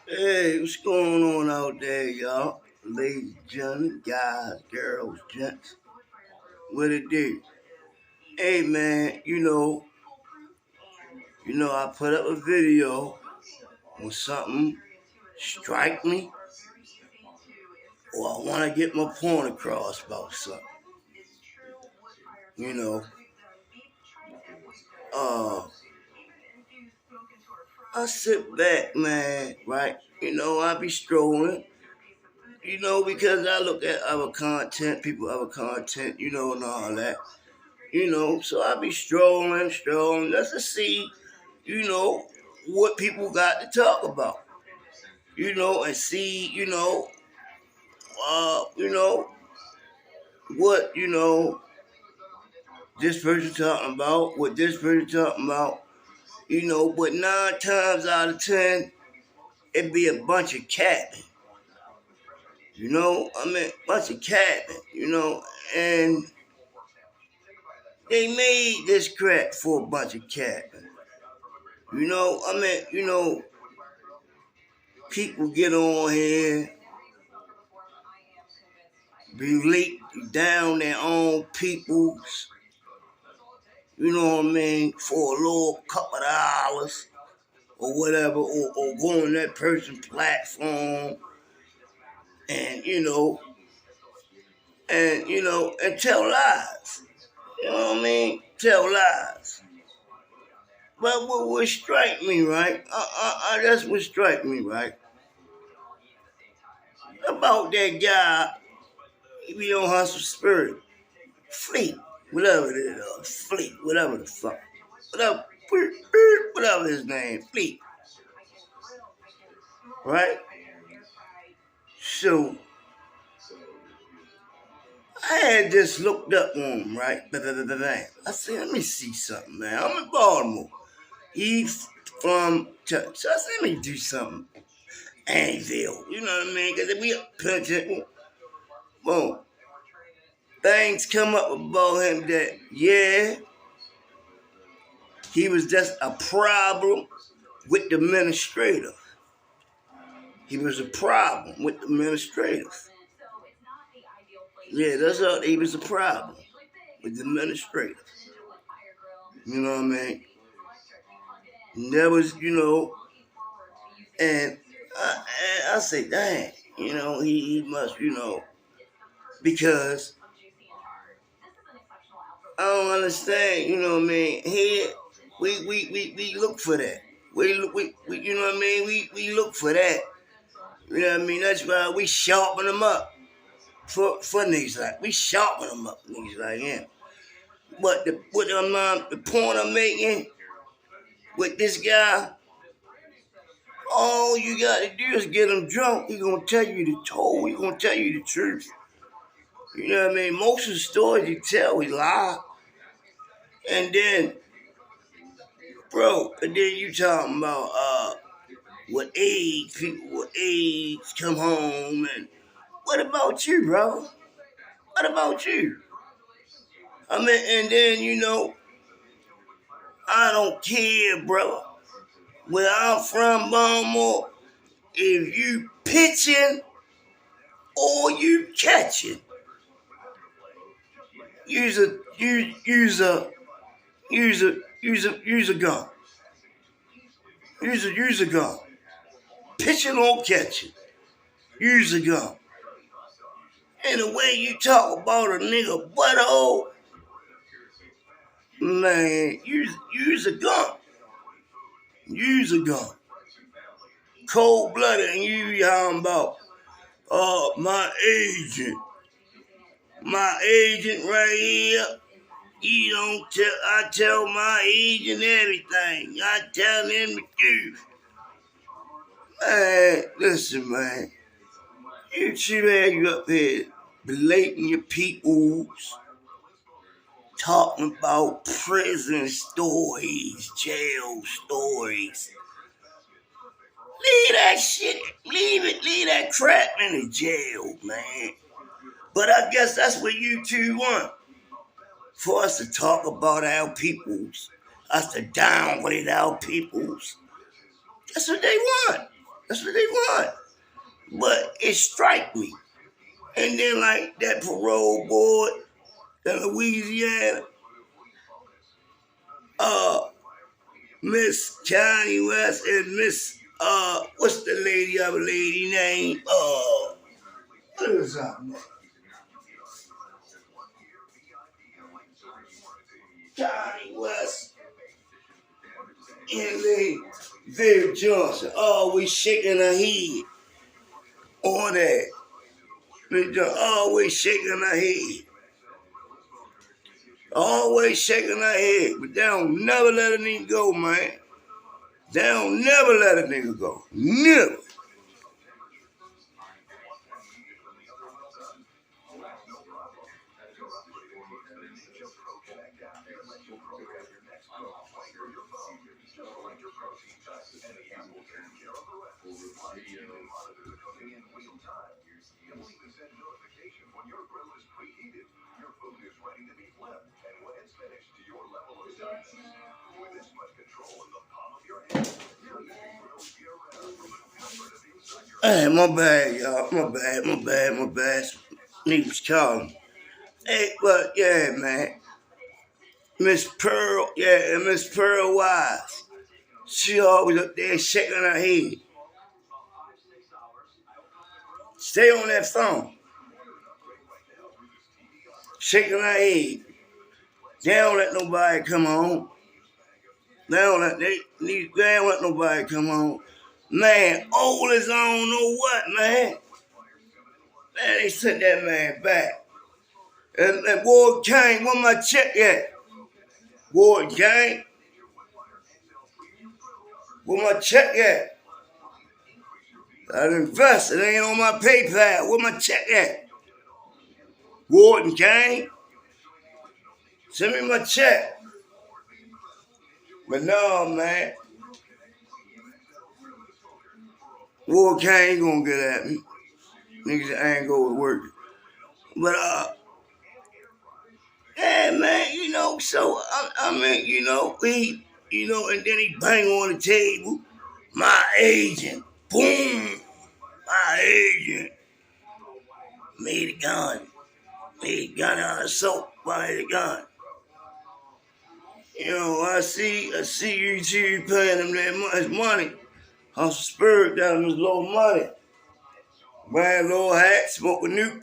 Hey, what's going on out there, y'all? Ladies, gentlemen, guys, girls, gents, what it do? Hey, man, I put up a video when something strike me or I want to get my point across about something. You know, uh, I sit back, man, right? I be strolling, because I look at other content, people, other content, and all that. So I be strolling, just to see, what people got to talk about, and see, uh, you know, what, this person talking about, what this person talking about, but 9 times out of 10, it be a bunch of capping, bunch of capping, and they made this crap for a bunch of capping. People get on here, be leaked down their own peoples, for a little couple of dollars or whatever, or go on that person's platform and, and tell lies. You know what I mean? Tell lies. But what would strike me, right? That's what strike me, right? About that guy, he be on Hustle Spirit. Fleet, whatever it is, Fleet, whatever the fuck. Whatever his name, Fleet. Right? So, I had just looked up on him, right? I said, let me see something, man. I'm in Baltimore. He's from Texas. So I said, let me do something. Anvil, you know what I mean? Because if we punching, boom, things come up about him that, yeah, he was just a problem with the administrator. He was a problem with the administrators. Yeah, that's all. He was a problem with the administrators. You know what I mean? And that was, and I say, dang, he must, because I don't understand, you know what I mean? Here, we look for that. We you know what I mean? We look for that. You know what I mean? That's why we sharpen them up for niggas like we sharpen them up, niggas like him. But the point I'm making with this guy, all you got to do is get him drunk. He gonna tell you the truth. He gonna tell you the truth. You know what I mean? Most of the stories he tell, he lie. And then, bro, and then you talking about with AIDS, people with AIDS come home, and what about you, bro? What about you? I mean, and then I don't care, bro. Where I'm from, Baltimore, if you pitching or you catching, use a gun. Use a gun. Pitching or catching, use a gun. And the way you talk about a nigga butthole, man, use a gun. Use a gun. Cold blooded, and you talking about, my agent. My agent right here. You don't tell, I tell my agent everything. I tell him the truth. Man, listen, man. You should have you up there belating your peoples, talking about prison stories, jail stories. Leave that shit. Leave that crap in the jail, man. But I guess that's what you two want. For us to talk about our peoples. Us to downgrade our peoples. That's what they want. That's what they want. But it strike me. And then like that parole board in Louisiana, Miss Johnny West and Miss what's the other lady name? What is her name? Johnny West and Lady Viv Johnson always shaking her head on that. Always shaking her head. Always shaking her head. But they don't never let a nigga go, man. They don't never let a nigga go. Never. Hey, my bad, y'all. My bad. Niggas calling. Hey, but yeah, man. Miss Pearl, yeah, and Miss Pearl Wise. She always up there shaking her head. Stay on that phone. Shaking her head. They don't let nobody come home. They don't let nobody come home. Man, old as I don't know what, man. Man, they sent that man back. And Ward Kane, where my check at? Ward Kane, where my check at? I invested, it ain't on my PayPal. Where my check at? Ward Kane, send me my check. But no, man. Ward Kane ain't gonna get at me. Niggas ain't go to work. But yeah, man, so I mean, and then he bang on the table. My agent, boom, my agent made a gun out of soap, made a gun. I see you paying him that much money. Hustle Spirit got him his little money. Wearing a little hat, smoking new